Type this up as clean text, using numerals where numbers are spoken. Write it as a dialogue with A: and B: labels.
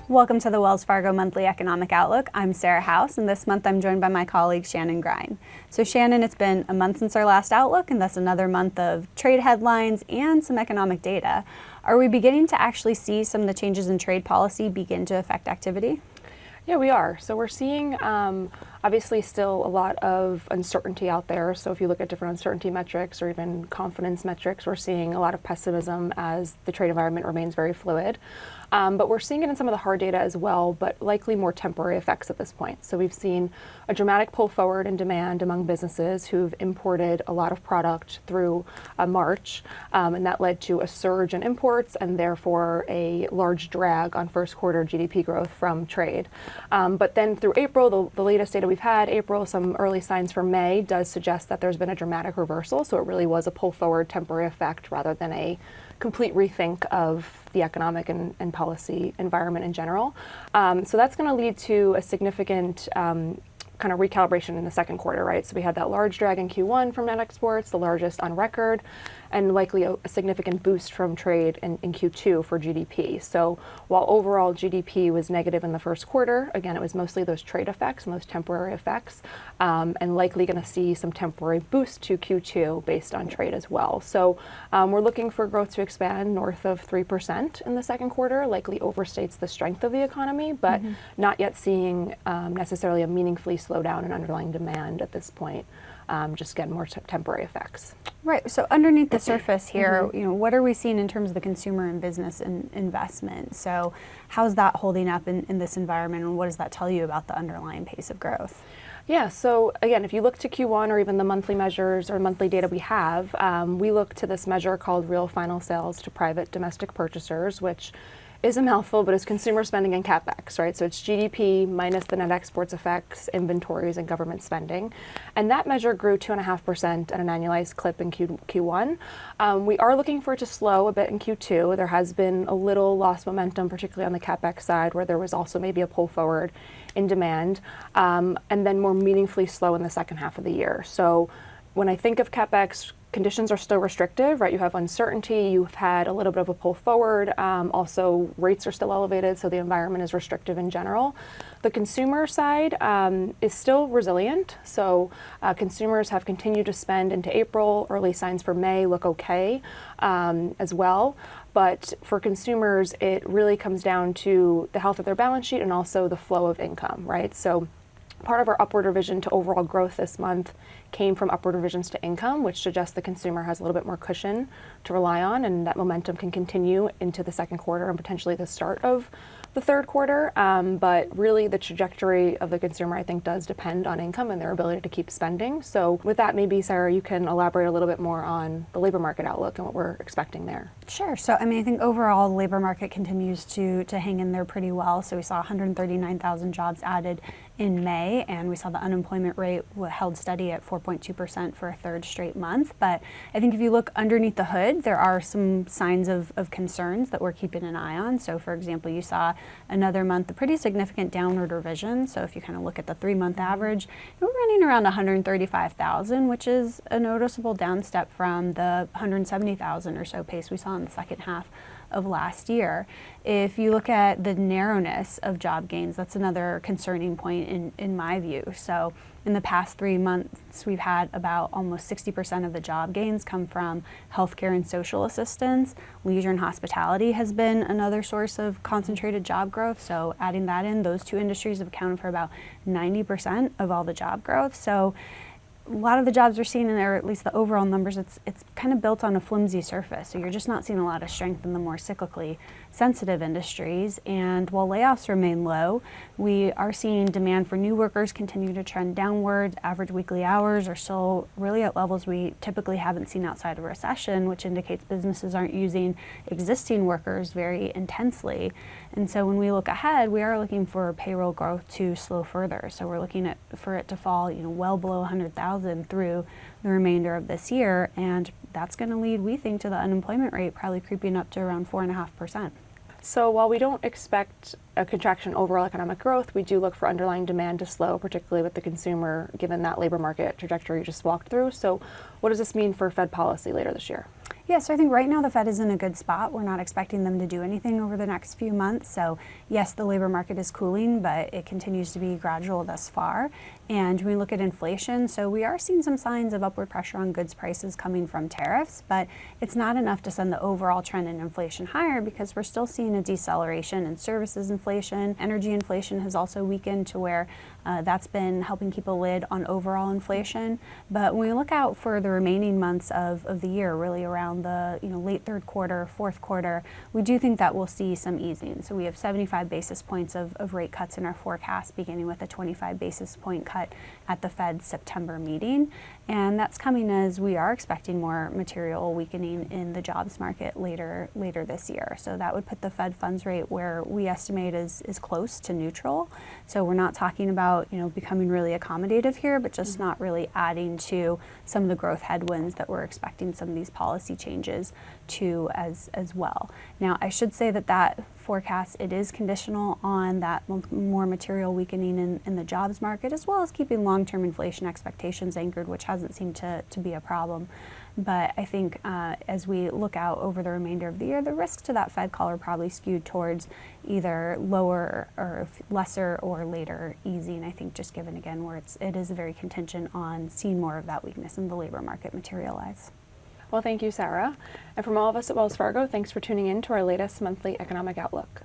A: Welcome to the Wells Fargo Monthly Economic Outlook. I'm Sarah House, and this month I'm joined by my colleague Shannon. So Shannon, it's been a month since our last Outlook, and that's another month of trade headlines and some economic data. Are we beginning to actually see some of the changes in trade policy begin to affect activity?
B: Yeah, we are. So we're seeing obviously still a lot of uncertainty out there. So if you look at different uncertainty metrics or even confidence metrics, we're seeing a lot of pessimism as the trade environment remains very fluid. But we're seeing it in some of the hard data as well, but likely more temporary effects at this point. So we've seen a dramatic pull forward in demand among businesses who've imported a lot of product through March, and that led to a surge in imports and therefore a large drag on first quarter GDP growth from trade. But then through April, the latest data we've had, April, some early signs for May does suggest that there's been a dramatic reversal. So it really was a pull forward temporary effect rather than a complete rethink of the economic and policy environment in general. So that's going to lead to a significant kind of recalibration in the second quarter, right? So we had that large drag in Q1 from net exports, the largest on record, and likely a significant boost from trade in Q2 for GDP. So while overall GDP was negative in the first quarter, again, it was mostly those trade effects and those temporary effects, and likely going to see some temporary boost to Q2 based on trade as well. So we're looking for growth to expand north of 3% in the second quarter, likely overstates the strength of the economy, but not yet seeing necessarily a meaningfully slowdown in underlying demand at this point. Just get more temporary effects.
A: Right. So underneath the surface here, what are we seeing in terms of the consumer and business investment? So how's that holding up in this environment, and what does that tell you about the underlying pace of growth?
B: Yeah, so again, if you look to Q1 or even the monthly measures or monthly data we have, we look to this measure called real final sales to private domestic purchasers, which is a mouthful, but it's consumer spending and CapEx, right? So it's GDP minus the net exports effects, inventories, and government spending. And that measure grew 2.5% at an annualized clip in Q1. We are looking for it to slow a bit in Q2. There has been a little lost momentum, particularly on the CapEx side, where there was also maybe a pull forward in demand, and then more meaningfully slow in the second half of the year. So when I think of CapEx, conditions are still restrictive, right? You have uncertainty, you've had a little bit of a pull forward. Also, rates are still elevated, so the environment is restrictive in general. The consumer side is still resilient. So consumers have continued to spend into April. Early signs for May look okay as well. But for consumers, it really comes down to the health of their balance sheet and also the flow of income, right? So part of our upward revision to overall growth this month came from upward revisions to income, which suggests the consumer has a little bit more cushion to rely on, and that momentum can continue into the second quarter and potentially the start of the third quarter. But really the trajectory of the consumer, I think, does depend on income and their ability to keep spending. So with that, maybe, Sarah, you can elaborate a little bit more on the labor market outlook and what we're expecting there.
A: Sure. So, I mean, I think overall the labor market continues to hang in there pretty well. So we saw 139,000 jobs added in May, and we saw the unemployment rate held steady at 4.2% for a third straight month. But I think if you look underneath the hood, there are some signs of concerns that we're keeping an eye on. So for example, you saw another month a pretty significant downward revision. So if you kind of look at the 3-month average, we're running around 135,000, which is a noticeable downstep from the 170,000 or so pace we saw in the second half of last year. If you look at the narrowness of job gains, that's another concerning point in my view. So in the past 3 months, we've had about almost 60% of the job gains come from healthcare and social assistance. Leisure and hospitality has been another source of concentrated job growth. So adding that in, those two industries have accounted for about 90% of all the job growth. So a lot of the jobs we're seeing in there, at least the overall numbers, it's kind of built on a flimsy surface. So you're just not seeing a lot of strength in the more cyclically sensitive industries. And while layoffs remain low, we are seeing demand for new workers continue to trend downward. Average weekly hours are still really at levels we typically haven't seen outside of a recession, which indicates businesses aren't using existing workers very intensely. And so when we look ahead, we are looking for payroll growth to slow further. So we're looking for it to fall, well below 100,000 through the remainder of this year, and that's going to lead, we think, to the unemployment rate probably creeping up to around 4.5%.
B: So while we don't expect a contraction in overall economic growth, we do look for underlying demand to slow, particularly with the consumer, given that labor market trajectory you just walked through. So what does this mean for Fed policy later this year?
A: Yeah, so I think right now the Fed is in a good spot. We're not expecting them to do anything over the next few months. So yes, the labor market is cooling, but it continues to be gradual thus far. And when we look at inflation, so we are seeing some signs of upward pressure on goods prices coming from tariffs, but it's not enough to send the overall trend in inflation higher because we're still seeing a deceleration in services inflation. Energy inflation has also weakened to where that's been helping keep a lid on overall inflation. But when we look out for the remaining months of the year, really around the late third quarter, fourth quarter, we do think that we'll see some easing. So we have 75 basis points of rate cuts in our forecast, beginning with a 25 basis point cut at the Fed's September meeting. And that's coming as we are expecting more material weakening in the jobs market later this year. So that would put the Fed funds rate where we estimate is close to neutral. So we're not talking about becoming really accommodative here, but just not really adding to some of the growth headwinds that we're expecting some of these policy changes to as well. Now, I should say that forecast, it is conditional on that more material weakening in the jobs market, as well as keeping long-term inflation expectations anchored, which hasn't seemed to be a problem. But I think as we look out over the remainder of the year, the risks to that Fed call are probably skewed towards either lower or lesser or later easing. I think just given again where it is very contingent on seeing more of that weakness in the labor market materialize.
B: Well, thank you, Sarah. And from all of us at Wells Fargo, thanks for tuning in to our latest monthly economic outlook.